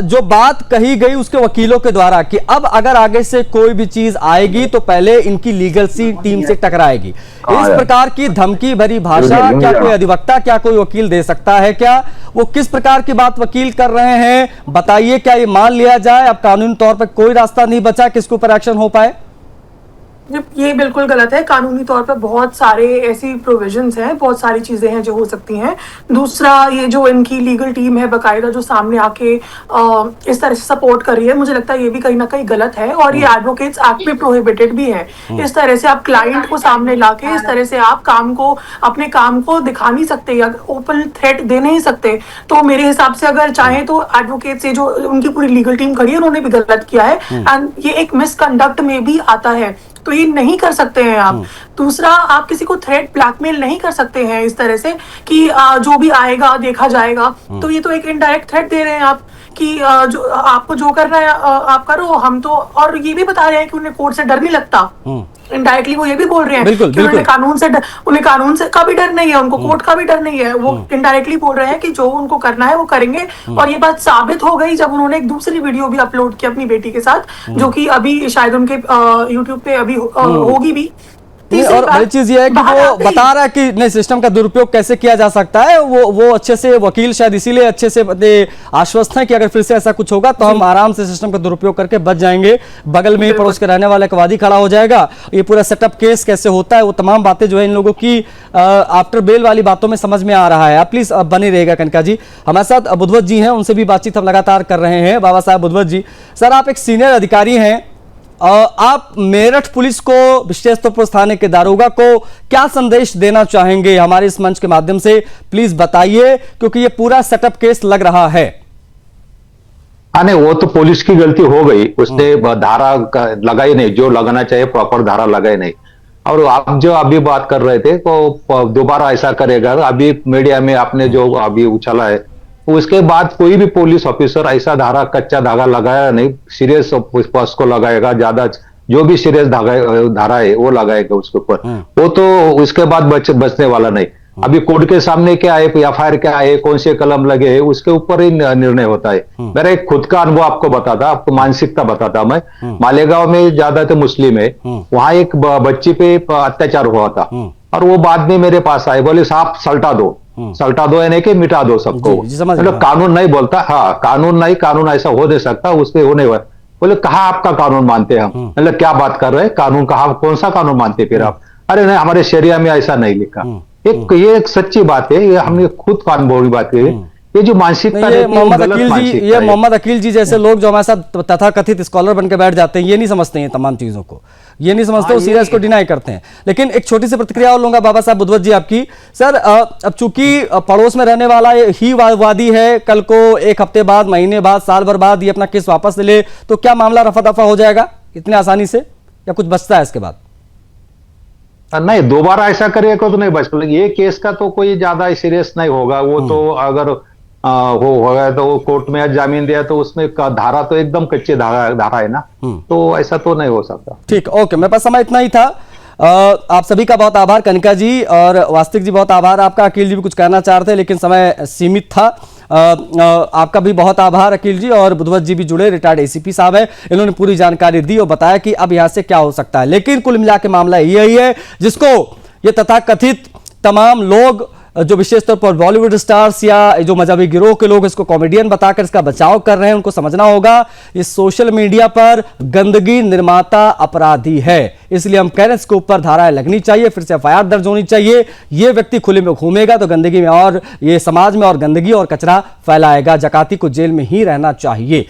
जो बात कही गई उसके वकीलों के द्वारा कि अब अगर आगे से कोई भी चीज आएगी तो पहले इनकी लीगल सी टीम से टकराएगी, इस प्रकार की धमकी भरी भाषा क्या कोई अधिवक्ता, क्या कोई वकील दे सकता है? क्या वो किस प्रकार की बात वकील कर रहे हैं बताइए, क्या ये मान लिया जाए? अब कानूनी तौर पर कोई रास्ता नहीं बचा कि इसके ऊपर एक्शन हो पाए? ये बिल्कुल गलत है। कानूनी तौर पर बहुत सारे ऐसी प्रोविजंस हैं, बहुत सारी चीजें हैं जो हो सकती हैं। दूसरा, ये जो इनकी लीगल टीम है बकायदा जो सामने आके इस तरह से सपोर्ट कर रही है, मुझे लगता है ये भी कहीं ना कहीं गलत है और ये एडवोकेट्स एक्ट में प्रोहिबिटेड भी है। इस तरह से आप क्लाइंट को सामने लाके इस तरह से आप अपने काम को दिखा नहीं सकते या ओपन थ्रेट दे नहीं सकते। तो मेरे हिसाब से अगर चाहे तो एडवोकेट्स जो उनकी पूरी लीगल टीम खड़ी है उन्होंने भी गलत किया है एंड ये एक मिसकंडक्ट में भी आता है, तो ये नहीं कर सकते हैं आप। दूसरा, आप किसी को थ्रेट ब्लैकमेल नहीं कर सकते हैं इस तरह से कि जो भी आएगा देखा जाएगा, तो ये तो एक इनडायरेक्ट थ्रेट दे रहे हैं आप कि जो आपको जो करना है आप करो, हम तो। और ये भी बता रहे हैं कि उन्हें कोर्ट से डर नहीं लगता, इनडायरेक्टली वो ये भी बोल रहे हैं कि उन्हें कानून से का भी डर नहीं है, उनको कोर्ट का भी डर नहीं है। वो इनडायरेक्टली बोल रहे हैं कि जो उनको करना है वो करेंगे। और ये बात साबित हो गई जब उन्होंने एक दूसरी वीडियो भी अपलोड की अपनी बेटी के साथ, जो कि अभी शायद उनके यूट्यूब पे अभी होगी भी। और बड़ी चीज ये है कि वो बता रहा है कि नहीं, सिस्टम का दुरुपयोग कैसे किया जा सकता है। वो अच्छे से, वकील शायद इसीलिए अच्छे से आश्वस्त हैं कि अगर फिर से ऐसा कुछ होगा तो हम आराम से सिस्टम का दुरुपयोग करके बच जाएंगे। बगल में ही पड़ोस के रहने वाला एक वादी खड़ा हो जाएगा। ये पूरा सेटअप केस कैसे होता है, वो तमाम बातें जो है इन लोगों की आफ्टर बेल वाली बातों में समझ में आ रहा है। आप प्लीज बने रहेगा कनिका जी। हमारे साथ बुधवत जी हैं, उनसे भी बातचीत हम लगातार कर रहे हैं। बाबा साहब बुधवत जी, सर आप एक सीनियर अधिकारी हैं, आप मेरठ पुलिस को, विशेष तौर पर थाने के दारोगा को क्या संदेश देना चाहेंगे हमारे इस मंच के माध्यम से? प्लीज बताइए, क्योंकि ये पूरा सेटअप केस लग रहा है। नहीं, वो तो पुलिस की गलती हो गई, उसने धारा लगाई नहीं, जो लगाना चाहिए प्रॉपर धारा लगाई नहीं। और आप जो अभी बात कर रहे थे तो दोबारा ऐसा करेगा, अभी मीडिया में आपने जो अभी उछाला है उसके बाद कोई भी पुलिस ऑफिसर ऐसा धारा, कच्चा धागा लगाया नहीं, सीरियस पॉस को लगाएगा, ज्यादा जो भी सीरियस धारा है वो लगाएगा उसके ऊपर, वो तो उसके बाद बचने वाला नहीं। अभी कोर्ट के सामने क्या है, एफआईआर क्या है, कौन से कलम लगे हैं, उसके ऊपर ही निर्णय होता है। मेरा एक खुद का अनुभव आपको बताता, आपको मानसिकता बताता मैं। मालेगांव में ज्यादातर मुस्लिम है, वहां एक बच्ची पे अत्याचार हुआ था और वो बाद में मेरे पास आए, बोले साहब सल्टा दो यानी कि मिटा दो सबको। मतलब कानून नहीं बोलता, हाँ कानून नहीं, कानून ऐसा हो नहीं सकता, उसके होने हुआ। बोले कहा आपका कानून मानते हैं हम। मतलब क्या बात कर रहे हैं, कानून कहा, कौन सा कानून मानते फिर आप? अरे नहीं, हमारे शरिया में ऐसा नहीं लिखा। ये एक सच्ची बात है, ये हमने खुद कानून बात की ये जो मानसिकता ये रहती है, वो मोहम्मद गलत अकील जी, मानसिकता ये है। मोहम्मद अकील जी जैसे लोग जो हमारे साथ तथाकथित स्कॉलर बन के बैठ जाते हैं, ये नहीं समझते हैं तमाम चीजों को, ये नहीं समझते, वो सीरियस को डिनाई करते हैं। लेकिन एक छोटी सी प्रतिक्रिया और लूंगा बाबा साहब बुद्धवत जी आपकी। सर अब चूंकि पड़ोस में रहने वाला ही वादी है, कल को एक हफ्ते बाद, महीने बाद, साल भर बाद ये अपना केस वापस ले तो क्या मामला रफा दफा हो जाएगा इतनी आसानी से, या कुछ बचता है इसके बाद? नहीं, दोबारा ऐसा करेगा तो नहीं बच पाएगा। ये केस का तो कोई ज्यादा सीरियस नहीं होगा। वो तो अगर वो होगा तो कोर्ट में जामीन दिया तो उसमें धारा तो एकदम कच्ची धारा है ना, तो ऐसा तो नहीं हो सकता। ठीक, ओके, मेरे पास समय इतना ही था। आप सभी का बहुत आभार, कनिका जी और वास्तविक जी बहुत आभार आपका। अकील जी भी कुछ कहना चाह रहे थे लेकिन समय सीमित था। आपका भी बहुत आभार अकील जी, और बुद्धवत जी भी जुड़े, रिटायर्ड एसीपी साहब है, इन्होंने पूरी जानकारी दी और बताया कि अब यहां से क्या हो सकता है। लेकिन कुल मिला के मामला यही है जिसको ये तथाकथित तमाम लोग जो विशेष तौर पर बॉलीवुड स्टार्स या जो मजहबी गिरोह के लोग इसको कॉमेडियन बताकर इसका बचाव कर रहे हैं, उनको समझना होगा ये सोशल मीडिया पर गंदगी निर्माता अपराधी है। इसलिए हम कह रहे हैं इसके ऊपर धाराएं लगनी चाहिए, फिर से एफआईआर दर्ज होनी चाहिए। ये व्यक्ति खुले में घूमेगा तो गंदगी में और ये समाज में और गंदगी और कचरा फैलाएगा। जकाती को जेल में ही रहना चाहिए।